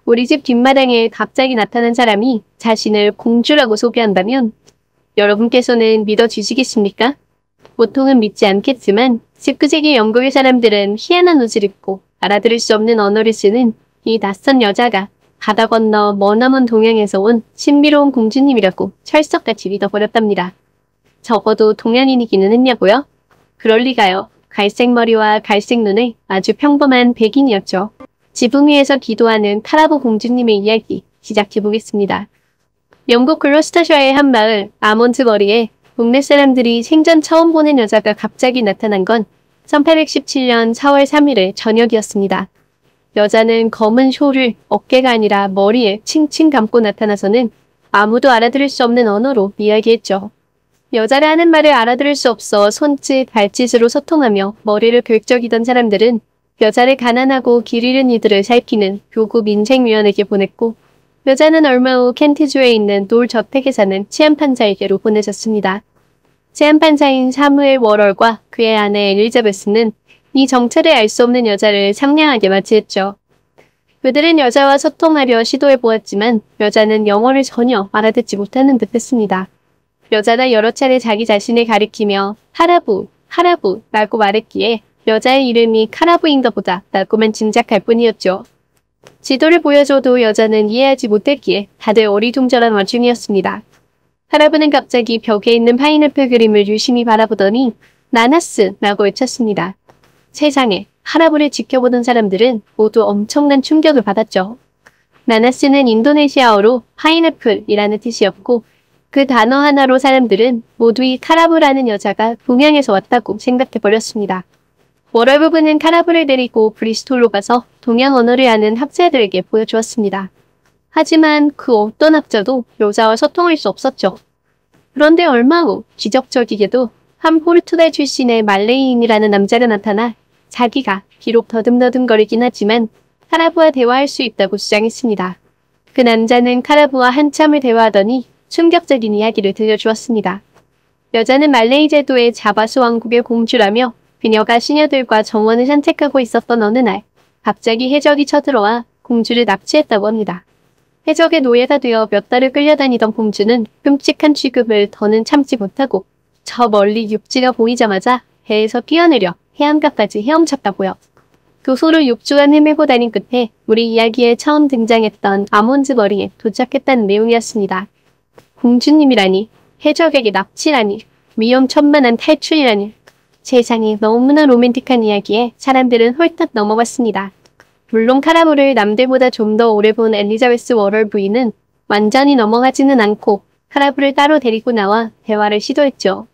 우리 집 뒷마당에 갑자기 나타난 사람이 자신을 공주라고 소개한다면 여러분께서는 믿어주시겠습니까? 보통은 믿지 않겠지만 19세기 영국의 사람들은 희한한 옷을 입고 알아들을 수 없는 언어를 쓰는 이 낯선 여자가 바다 건너 머나먼 동양에서 온 신비로운 공주님이라고 철석같이 믿어버렸답니다. 적어도 동양인이기는 했냐고요? 그럴 리가요. 갈색 머리와 갈색 눈의 아주 평범한 백인이었죠. 지붕 위에서 기도하는 카라보 공주님의 이야기 시작해보겠습니다. 영국 글로스터셔의 한 마을 아몬트버리에 동네 사람들이 생전 처음 보는 여자가 갑자기 나타난 건 1817년 4월 3일의 저녁이었습니다. 여자는 검은 쇼를 어깨가 아니라 머리에 칭칭 감고 나타나서는 아무도 알아들을 수 없는 언어로 이야기했죠. 여자가 하는 말을 알아들을 수 없어 손짓, 발짓으로 소통하며 머리를 긁적이던 사람들은 여자를 가난하고 길 잃은 이들을 살피는 교구 민생위원에게 보냈고 여자는 얼마 후 켄트주에 있는 놀 저택에 사는 치안판사에게로 보내졌습니다. 치안판사인 사무엘 워럴과 그의 아내 엘리자베스는 이 정체를 알 수 없는 여자를 상냥하게 맞이했죠. 그들은 여자와 소통하려 시도해보았지만 여자는 영어를 전혀 알아듣지 못하는 듯했습니다. 여자는 여러 차례 자기 자신을 가리키며 하라부, 하라부 라고 말했기에 여자의 이름이 카라부인가 보다 라고만 짐작할 뿐이었죠. 지도를 보여줘도 여자는 이해하지 못했기에 다들 어리둥절한 와중이었습니다. 하라부는 갑자기 벽에 있는 파인애플 그림을 유심히 바라보더니 나나스 라고 외쳤습니다. 세상에, 하라부를 지켜보던 사람들은 모두 엄청난 충격을 받았죠. 나나스는 인도네시아어로 파인애플이라는 뜻이었고 그 단어 하나로 사람들은 모두 이 카라부라는 여자가 동양에서 왔다고 생각해버렸습니다. 워럴 부부는 카라부를 데리고 브리스톨로 가서 동양 언어를 아는 학자들에게 보여주었습니다. 하지만 그 어떤 학자도 여자와 소통할 수 없었죠. 그런데 얼마 후 기적적이게도 한 포르투갈 출신의 말레이인이라는 남자가 나타나 자기가 비록 더듬더듬거리긴 하지만 카라부와 대화할 수 있다고 주장했습니다. 그 남자는 카라부와 한참을 대화하더니 충격적인 이야기를 들려주었습니다. 여자는 말레이 제도의 자바수 왕국의 공주라며 그녀가 시녀들과 정원을 산책하고 있었던 어느 날 갑자기 해적이 쳐들어와 공주를 납치했다고 합니다. 해적의 노예가 되어 몇 달을 끌려다니던 공주는 끔찍한 취급을 더는 참지 못하고 저 멀리 육지가 보이자마자 배에서 뛰어내려 해안가까지 헤엄쳤다고요. 그 후로 6주간 헤매고 다닌 끝에 우리 이야기에 처음 등장했던 아몬드버리에 도착했다는 내용이었습니다. 공주님이라니, 해적에게 납치라니, 위험천만한 탈출이라니. 세상에 너무나 로맨틱한 이야기에 사람들은 홀딱 넘어갔습니다. 물론 카라부를 남들보다 좀 더 오래 본 엘리자베스 워럴 부인은 완전히 넘어가지는 않고 카라부를 따로 데리고 나와 대화를 시도했죠.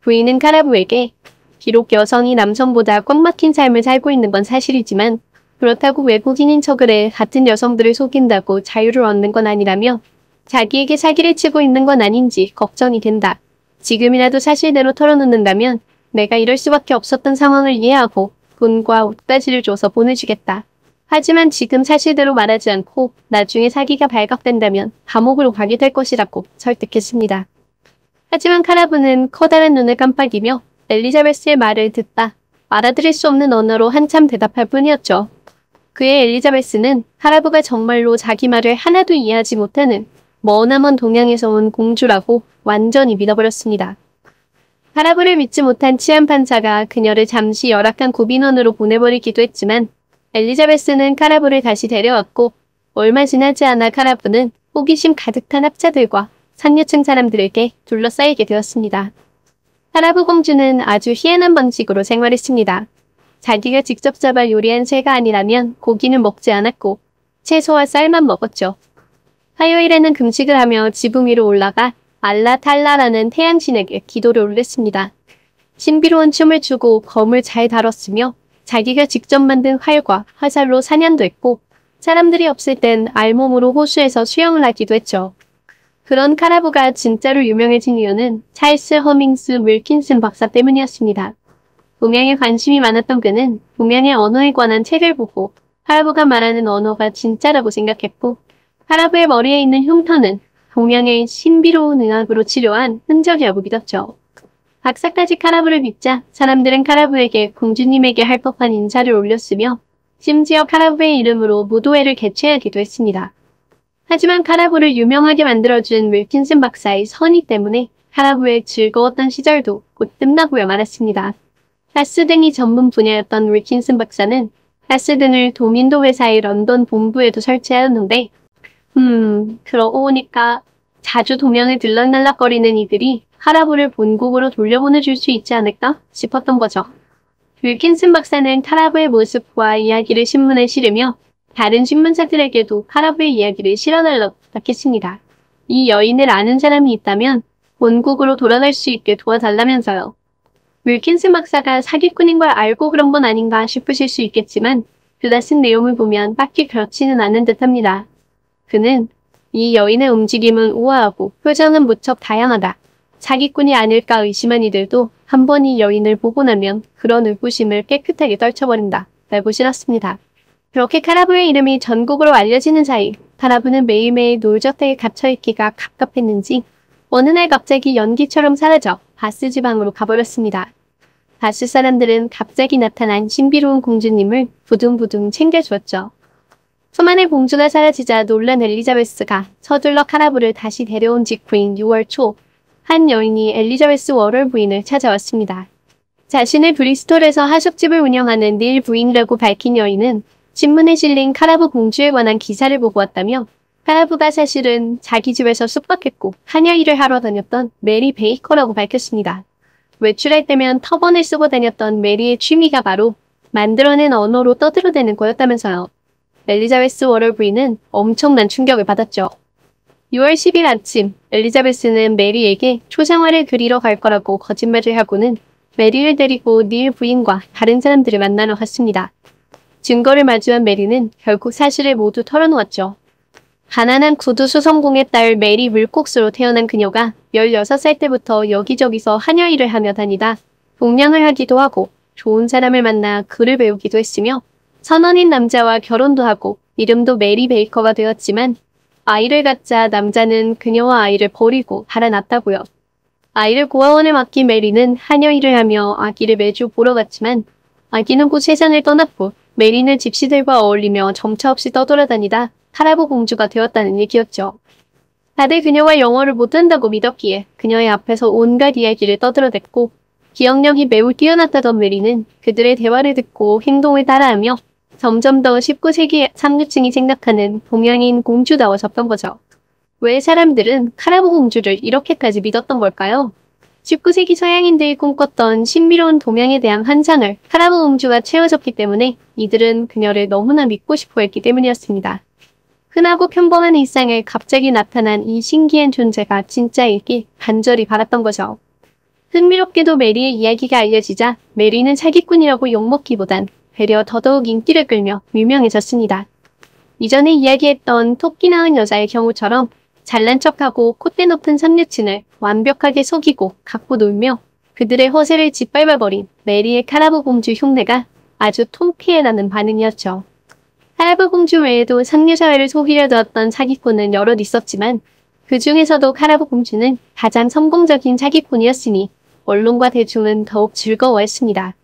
부인은 카라부에게 비록 여성이 남성보다 꽉 막힌 삶을 살고 있는 건 사실이지만 그렇다고 외국인인 척을 해 같은 여성들을 속인다고 자유를 얻는 건 아니라며 자기에게 사기를 치고 있는 건 아닌지 걱정이 된다. 지금이라도 사실대로 털어놓는다면 내가 이럴 수밖에 없었던 상황을 이해하고 돈과 옷가지를 줘서 보내주겠다. 하지만 지금 사실대로 말하지 않고 나중에 사기가 발각된다면 감옥으로 가게 될 것이라고 설득했습니다. 하지만 카라부는 커다란 눈을 깜빡이며 엘리자베스의 말을 듣다 알아들을 수 없는 언어로 한참 대답할 뿐이었죠. 그의 엘리자베스는 카라부가 정말로 자기 말을 하나도 이해하지 못하는 머나먼 동양에서 온 공주라고 완전히 믿어버렸습니다. 카라부를 믿지 못한 치안판사가 그녀를 잠시 열악한 고빈원으로 보내버리기도 했지만 엘리자베스는 카라부를 다시 데려왔고 얼마 지나지 않아 카라부는 호기심 가득한 학자들과 상류층 사람들에게 둘러싸이게 되었습니다. 카라부 공주는 아주 희한한 방식으로 생활했습니다. 자기가 직접 잡아 요리한 새가 아니라면 고기는 먹지 않았고 채소와 쌀만 먹었죠. 화요일에는 금식을 하며 지붕 위로 올라가 알라탈라라는 태양신에게 기도를 올렸습니다. 신비로운 춤을 추고 검을 잘 다뤘으며 자기가 직접 만든 활과 화살로 사냥도 했고 사람들이 없을 땐 알몸으로 호수에서 수영을 하기도 했죠. 그런 카라부가 진짜로 유명해진 이유는 찰스 허밍스 윌킨슨 박사 때문이었습니다. 동양에 관심이 많았던 그는 동양의 언어에 관한 책을 보고 카라부가 말하는 언어가 진짜라고 생각했고 카라부의 머리에 있는 흉터는 동양의 신비로운 의학으로 치료한 흔적이라고 믿었죠. 박사까지 카라부를 믿자 사람들은 카라부에게 공주님에게 할 법한 인사를 올렸으며 심지어 카라부의 이름으로 무도회를 개최하기도 했습니다. 하지만 카라부를 유명하게 만들어준 윌킨슨 박사의 선의 때문에 카라부의 즐거웠던 시절도 곧 끝나고야 말았습니다. 가스 등이 전문 분야였던 윌킨슨 박사는 가스 등을 도민도 회사의 런던 본부에도 설치하였는데 그러고 보니까 자주 동양을 들락날락거리는 이들이 카라부를 본국으로 돌려보내줄 수 있지 않을까 싶었던 거죠. 윌킨슨 박사는 카라부의 모습과 이야기를 신문에 실으며 다른 신문사들에게도 카라부의 이야기를 실어달라고 부탁했습니다. 이 여인을 아는 사람이 있다면 본국으로 돌아갈 수 있게 도와달라면서요. 윌킨슨 박사가 사기꾼인 걸 알고 그런 건 아닌가 싶으실 수 있겠지만 그가 쓴 내용을 보면 딱히 그렇지는 않은 듯합니다. 그는 이 여인의 움직임은 우아하고 표정은 무척 다양하다. 사기꾼이 아닐까 의심한 이들도 한 번 이 여인을 보고 나면 그런 의구심을 깨끗하게 떨쳐버린다. 라고 실었습니다. 그렇게 카라부의 이름이 전국으로 알려지는 사이 카라부는 매일매일 놀저택에 갇혀있기가 갑갑했는지 어느 날 갑자기 연기처럼 사라져 바스 지방으로 가버렸습니다. 바스 사람들은 갑자기 나타난 신비로운 공주님을 부둥부둥 챙겨주었죠. 수많은 공주가 사라지자 놀란 엘리자베스가 서둘러 카라부를 다시 데려온 직후인 6월 초 한 여인이 엘리자베스 워럴 부인을 찾아왔습니다. 자신을 브리스톨에서 하숙집을 운영하는 닐 부인이라고 밝힌 여인은 신문에 실린 카라부 공주에 관한 기사를 보고 왔다며 카라부가 사실은 자기 집에서 숙박했고 하녀 일을 하러 다녔던 메리 베이커라고 밝혔습니다. 외출할 때면 터번을 쓰고 다녔던 메리의 취미가 바로 만들어낸 언어로 떠들어대는 거였다면서요. 엘리자베스 워럴 부인은 엄청난 충격을 받았죠. 6월 10일 아침 엘리자베스는 메리에게 초상화를 그리러 갈 거라고 거짓말을 하고는 메리를 데리고 닐 부인과 다른 사람들을 만나러 갔습니다. 증거를 마주한 메리는 결국 사실을 모두 털어놓았죠. 가난한 구두 수성공의 딸 메리 윌콕스로 태어난 그녀가 16살 때부터 여기저기서 하녀 일을 하며 다니다 동냥을 하기도 하고 좋은 사람을 만나 글을 배우기도 했으며 선원인 남자와 결혼도 하고 이름도 메리 베이커가 되었지만 아이를 갖자 남자는 그녀와 아이를 버리고 달아났다고요. 아이를 고아원에 맡긴 메리는 하녀 일을 하며 아기를 매주 보러 갔지만 아기는 곧 세상을 떠났고 메리는 집시들과 어울리며 점차 없이 떠돌아다니다 카라부 공주가 되었다는 얘기였죠. 다들 그녀가 영어를 못한다고 믿었기에 그녀의 앞에서 온갖 이야기를 떠들어댔고 기억력이 매우 뛰어났다던 메리는 그들의 대화를 듣고 행동을 따라하며 점점 더 19세기 상류층이 생각하는 동양인 공주다워졌던 거죠. 왜 사람들은 카라부 공주를 이렇게까지 믿었던 걸까요? 19세기 서양인들이 꿈꿨던 신비로운 동양에 대한 환상을 카라부 공주가 채워줬기 때문에 이들은 그녀를 너무나 믿고 싶어 했기 때문이었습니다. 흔하고 평범한 일상에 갑자기 나타난 이 신기한 존재가 진짜이길 간절히 바랐던 거죠. 흥미롭게도 메리의 이야기가 알려지자 메리는 사기꾼이라고 욕먹기보단 되려 더더욱 인기를 끌며 유명해졌습니다. 이전에 이야기했던 토끼 낳은 여자의 경우처럼 잘난 척하고 콧대 높은 상류층을 완벽하게 속이고 갖고 놀며 그들의 허세를 짓밟아버린 메리의 카라부 공주 흉내가 아주 통쾌해 나는 반응이었죠. 카라부 공주 외에도 상류사회를 속이려 들었던 사기꾼은 여럿 있었지만 그 중에서도 카라부 공주는 가장 성공적인 사기꾼이었으니 언론과 대중은 더욱 즐거워했습니다.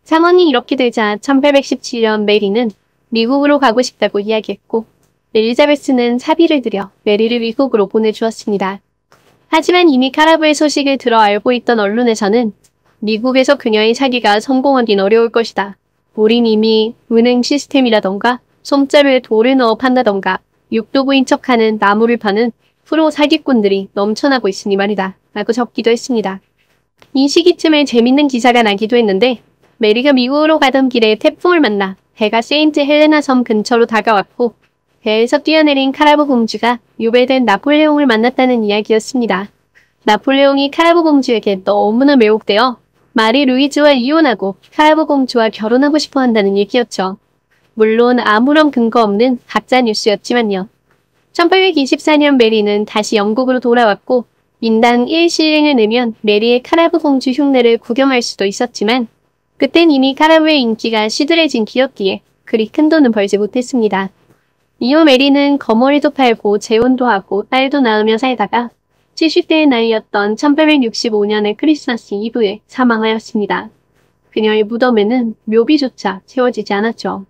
상황이 이렇게 되자 1817년 메리는 미국으로 가고 싶다고 이야기했고 엘리자베스는 사비를 들여 메리를 미국으로 보내주었습니다. 하지만 이미 카라부의 소식을 들어 알고 있던 언론에서는 미국에서 그녀의 사기가 성공하긴 어려울 것이다. 우린 이미 은행 시스템이라던가 솜자루에 돌을 넣어 판다던가 육도부인 척하는 나무를 파는 프로 사기꾼들이 넘쳐나고 있으니 말이다. 라고 적기도 했습니다. 이 시기쯤에 재밌는 기사가 나기도 했는데 메리가 미국으로 가던 길에 태풍을 만나 배가 세인트 헬레나 섬 근처로 다가왔고 배에서 뛰어내린 카라부 공주가 유배된 나폴레옹을 만났다는 이야기였습니다. 나폴레옹이 카라부 공주에게 너무나 매혹되어 마리 루이즈와 이혼하고 카라부 공주와 결혼하고 싶어 한다는 얘기였죠. 물론 아무런 근거 없는 가짜 뉴스였지만요. 1824년 메리는 다시 영국으로 돌아왔고 인당 1실링을 내면 메리의 카라부 공주 흉내를 구경할 수도 있었지만 그땐 이미 카라부의 인기가 시들해진 기였기에 그리 큰 돈은 벌지 못했습니다. 이후 메리는 거머리도 팔고 재혼도 하고 딸도 낳으며 살다가 70대의 나이였던 1865년의 크리스마스 이브에 사망하였습니다. 그녀의 무덤에는 묘비조차 채워지지 않았죠.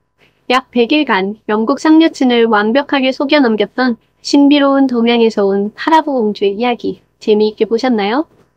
약 100일간 영국 상류층을 완벽하게 속여 넘겼던 신비로운 동양에서 온 하라보 공주의 이야기 재미있게 보셨나요?